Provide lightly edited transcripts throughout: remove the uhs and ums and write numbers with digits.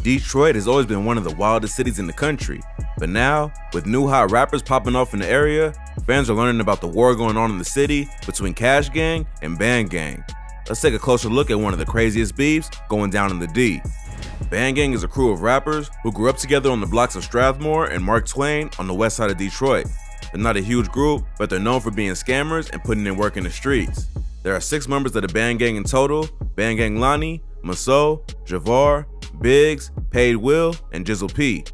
Detroit has always been one of the wildest cities in the country, but now, with new hot rappers popping off in the area, fans are learning about the war going on in the city between CASHGANG and BANDGANG. Let's take a closer look at one of the craziest beefs going down in the D. BANDGANG is a crew of rappers who grew up together on the blocks of Strathmore and Mark Twain on the west side of Detroit. They're not a huge group, but they're known for being scammers and putting in work in the streets. There are 6 members of the BANDGANG in total: BANDGANG Lonnie, Maso, Javar, Biggs, Paid Will, and Jizzle P.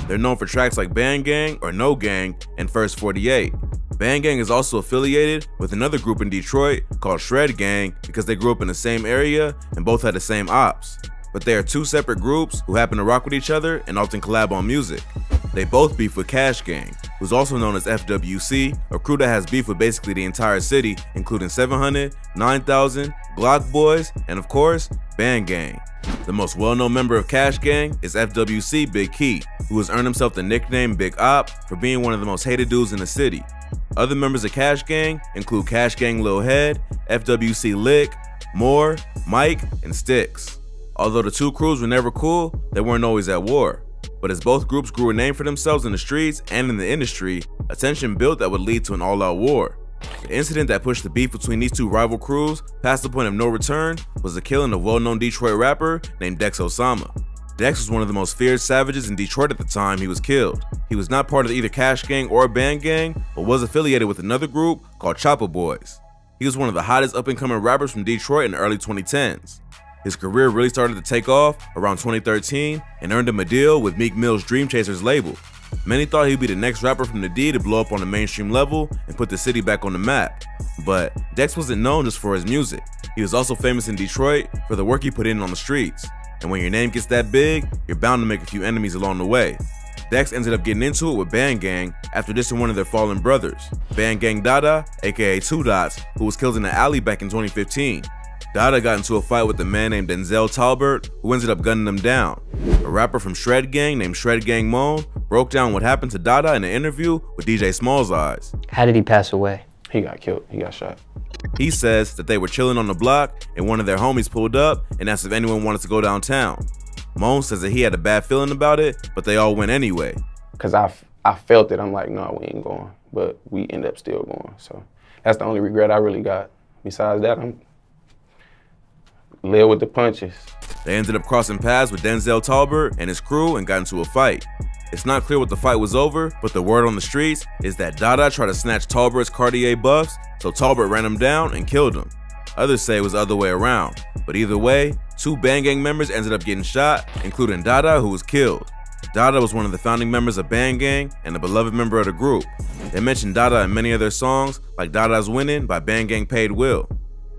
They're known for tracks like BANDGANG or No Gang and First 48. BANDGANG is also affiliated with another group in Detroit called Shred Gang because they grew up in the same area and both had the same ops. But they are 2 separate groups who happen to rock with each other and often collab on music. They both beef with CASHGANG, who's also known as FWC, a crew that has beef with basically the entire city, including 700, 9000, Glock Boys, and of course, BANDGANG. The most well-known member of CASHGANG is FWC Big Key, who has earned himself the nickname Big Op for being one of the most hated dudes in the city. Other members of CASHGANG include CASHGANG Lil Head, FWC Lick, Moore, Mike, and Sticks. Although the 2 crews were never cool, they weren't always at war. But as both groups grew a name for themselves in the streets and in the industry, a tension built that would lead to an all-out war. The incident that pushed the beef between these 2 rival crews past the point of no return was the killing of well-known Detroit rapper named Dex Osama. Dex was one of the most feared savages in Detroit at the time he was killed. He was not part of either CASHGANG or BANDGANG, but was affiliated with another group called HOTBOII. He was one of the hottest up-and-coming rappers from Detroit in the early 2010s. His career really started to take off around 2013 and earned him a deal with Meek Mill's Dream Chasers label. Many thought he'd be the next rapper from the D to blow up on the mainstream level and put the city back on the map. But Dex wasn't known just for his music. He was also famous in Detroit for the work he put in on the streets. And when your name gets that big, you're bound to make a few enemies along the way. Dex ended up getting into it with BANDGANG after dissing one of their fallen brothers, BANDGANG Dada, aka 2 Dots, who was killed in an alley back in 2015. Dada got into a fight with a man named Denzel Talbert, who ended up gunning him down. A rapper from Shred Gang named Shred Gang Moan broke down what happened to Dada in an interview with DJ Small's Eyes. How did he pass away? He got killed. He got shot. He says that they were chilling on the block and one of their homies pulled up and asked if anyone wanted to go downtown. Moan says that he had a bad feeling about it, but they all went anyway. Cause I felt it. I'm like, no, we ain't going. But we end up still going. So that's the only regret I really got. Besides that, I'm live with the punches. They ended up crossing paths with Denzel Talbert and his crew and got into a fight. It's not clear what the fight was over, but the word on the streets is that Dada tried to snatch Talbert's Cartier buffs, so Talbert ran him down and killed him. Others say it was the other way around, but either way, 2 BANDGANG members ended up getting shot, including Dada, who was killed. Dada was one of the founding members of BANDGANG and a beloved member of the group. They mentioned Dada in many of their songs, like Dada's Winning by BANDGANG Paid Will.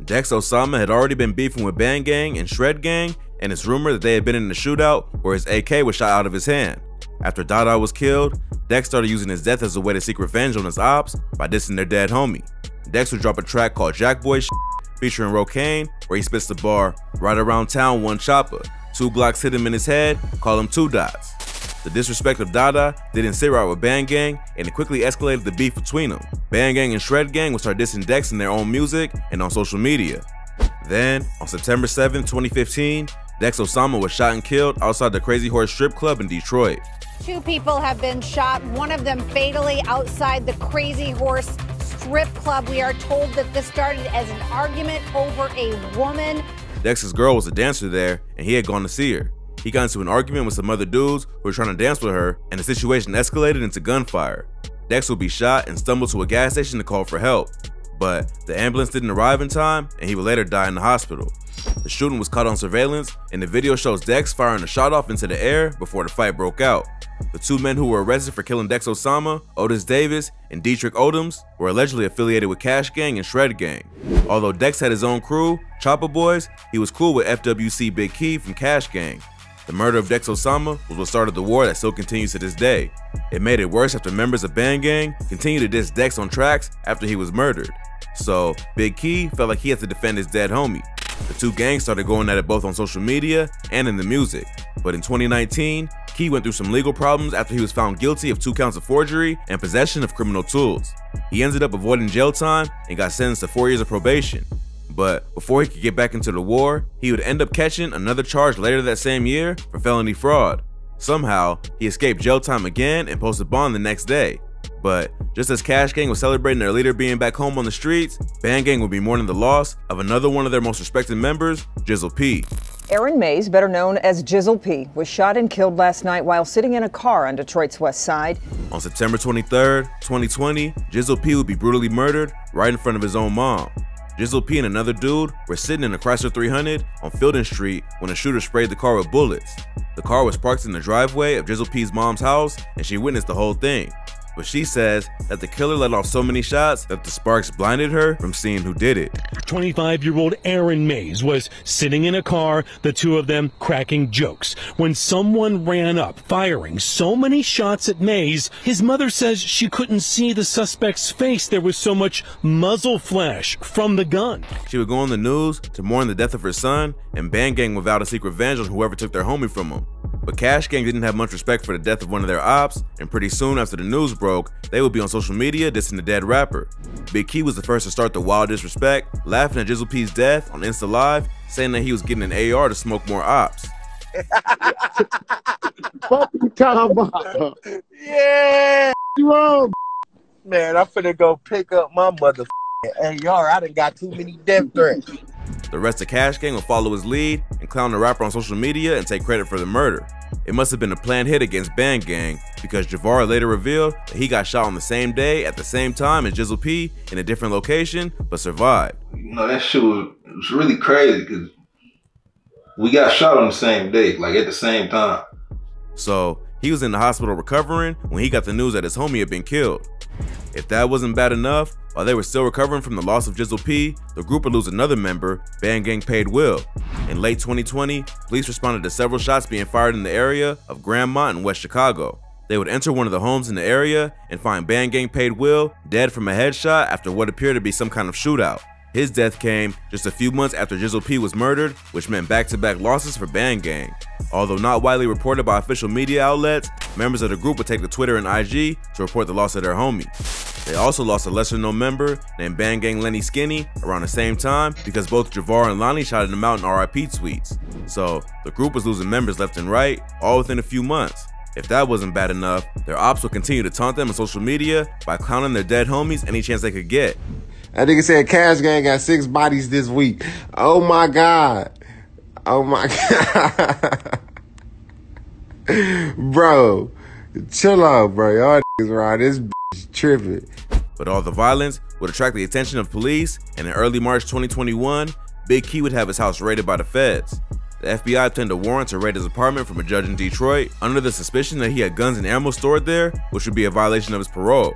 Dex Osama had already been beefing with BANDGANG and Shred Gang, and it's rumored that they had been in a shootout where his AK was shot out of his hand. After Dada was killed, Dex started using his death as a way to seek revenge on his ops by dissing their dead homie. Dex would drop a track called Jackboy featuring Rocane, where he spits the bar, "Right around town, one chopper. 2 Glocks hit him in his head, call him 2 Dots." The disrespect of Dada didn't sit right with BANDGANG, and it quickly escalated the beef between them. BANDGANG and Shred Gang would start dissing Dex in their own music and on social media. Then, on September 7, 2015, Dex Osama was shot and killed outside the Crazy Horse strip club in Detroit. 2 people have been shot, one of them fatally outside the Crazy Horse strip club. We are told that this started as an argument over a woman. Dex's girl was a dancer there, and he had gone to see her. He got into an argument with some other dudes who were trying to dance with her, and the situation escalated into gunfire. Dex would be shot and stumbled to a gas station to call for help, but the ambulance didn't arrive in time, and he would later die in the hospital. The shooting was caught on surveillance, and the video shows Dex firing a shot off into the air before the fight broke out. The 2 men who were arrested for killing Dex Osama, Otis Davis and Dietrich Odoms, were allegedly affiliated with CASHGANG and Shred Gang. Although Dex had his own crew, HOTBOII, he was cool with FWC Big Key from CASHGANG. The murder of Dex Osama was what started the war that still continues to this day. It made it worse after members of BANDGANG continued to diss Dex on tracks after he was murdered. So Big Key felt like he had to defend his dead homie. The 2 gangs started going at it both on social media and in the music. But in 2019, Key went through some legal problems after he was found guilty of 2 counts of forgery and possession of criminal tools. He ended up avoiding jail time and got sentenced to 4 years of probation. But before he could get back into the war, he would end up catching another charge later that same year for felony fraud. Somehow, he escaped jail time again and posted bond the next day. But just as CASHGANG was celebrating their leader being back home on the streets, BANDGANG would be mourning the loss of another one of their most respected members, Jizzle P. Aaron Mays, better known as Jizzle P, was shot and killed last night while sitting in a car on Detroit's west side. On September 23rd, 2020, Jizzle P would be brutally murdered right in front of his own mom. Jizzle P and another dude were sitting in a Chrysler 300 on Fielding Street when a shooter sprayed the car with bullets. The car was parked in the driveway of Jizzle P's mom's house, and she witnessed the whole thing. But she says that the killer let off so many shots that the sparks blinded her from seeing who did it. 25-year-old Aaron Mays was sitting in a car, the two of them cracking jokes, when someone ran up, firing so many shots at Mays, his mother says she couldn't see the suspect's face. There was so much muzzle flash from the gun. She would go on the news to mourn the death of her son, and BANDGANG would vow to seek revenge on whoever took their homie from him. But CASHGANG didn't have much respect for the death of one of their ops, and pretty soon after the news broke, they would be on social media dissing the dead rapper. Big Key was the first to start the wild disrespect, laughing at Jizzle P's death on Insta Live, saying that he was getting an AR to smoke more ops. What you talking about? Yeah! You wrong? Man, I'm finna go pick up my motherfucking AR. I done got too many death threats. The rest of CASHGANG would follow his lead and clown the rapper on social media and take credit for the murder. It must have been a planned hit against BANDGANG because Javar later revealed that he got shot on the same day at the same time as Jizzle P in a different location, but survived. You know, that shit was really crazy because we got shot on the same day, like at the same time. So he was in the hospital recovering when he got the news that his homie had been killed. If that wasn't bad enough, while they were still recovering from the loss of Jizzle P, the group would lose another member, BANDGANG Paid Will. In late 2020, police responded to several shots being fired in the area of Grandmont in West Chicago. They would enter one of the homes in the area and find BANDGANG Paid Will dead from a headshot after what appeared to be some kind of shootout. His death came just a few months after Jizzle P was murdered, which meant back-to-back losses for BANDGANG. Although not widely reported by official media outlets, members of the group would take to Twitter and IG to report the loss of their homie. They also lost a lesser-known member named BANDGANG Lenny Skinny around the same time because both Javar and Lonnie shouted him out in RIP tweets. So the group was losing members left and right, all within a few months. If that wasn't bad enough, their ops would continue to taunt them on social media by clowning their dead homies any chance they could get. That nigga said CASHGANG got 6 bodies this week. Oh my God. Oh my God. Bro, chill out, bro. Y'all niggas around this bitch tripping. But all the violence would attract the attention of police, and in early March 2021, Big Key would have his house raided by the feds. The FBI obtained a warrant to raid his apartment from a judge in Detroit under the suspicion that he had guns and ammo stored there, which would be a violation of his parole.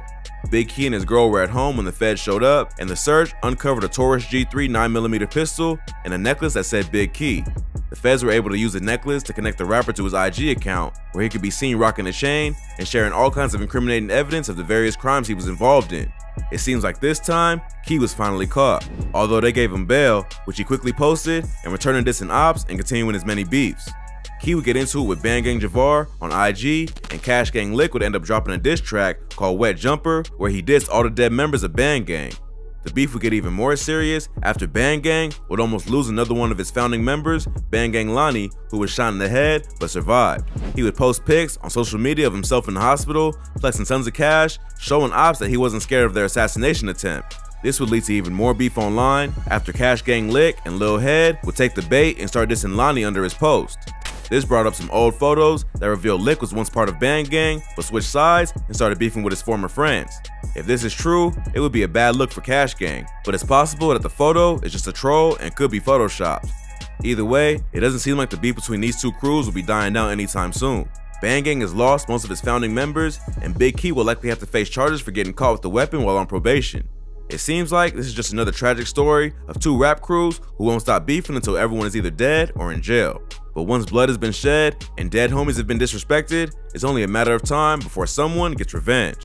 Big Key and his girl were at home when the feds showed up, and the search uncovered a Taurus G3 9mm pistol and a necklace that said Big Key. The feds were able to use the necklace to connect the rapper to his IG account, where he could be seen rocking a chain and sharing all kinds of incriminating evidence of the various crimes he was involved in. It seems like this time, Key was finally caught, although they gave him bail, which he quickly posted and returned to dissing ops and continuing his many beefs. Key would get into it with BANDGANG Javar on IG, and CASHGANG Lick would end up dropping a diss track called Wet Jumper, where he dissed all the dead members of BANDGANG. The beef would get even more serious after BANDGANG would almost lose another one of his founding members, BANDGANG Lonnie, who was shot in the head but survived. He would post pics on social media of himself in the hospital, flexing tons of cash, showing ops that he wasn't scared of their assassination attempt. This would lead to even more beef online after CASHGANG Lick and Lil Head would take the bait and start dissing Lonnie under his post. This brought up some old photos that revealed Lick was once part of BANDGANG but switched sides and started beefing with his former friends. If this is true, it would be a bad look for CASHGANG, but it's possible that the photo is just a troll and could be photoshopped. Either way, it doesn't seem like the beef between these two crews will be dying down anytime soon. BANDGANG has lost most of its founding members, and Big Key will likely have to face charges for getting caught with the weapon while on probation. It seems like this is just another tragic story of two rap crews who won't stop beefing until everyone is either dead or in jail. But once blood has been shed and dead homies have been disrespected, it's only a matter of time before someone gets revenge.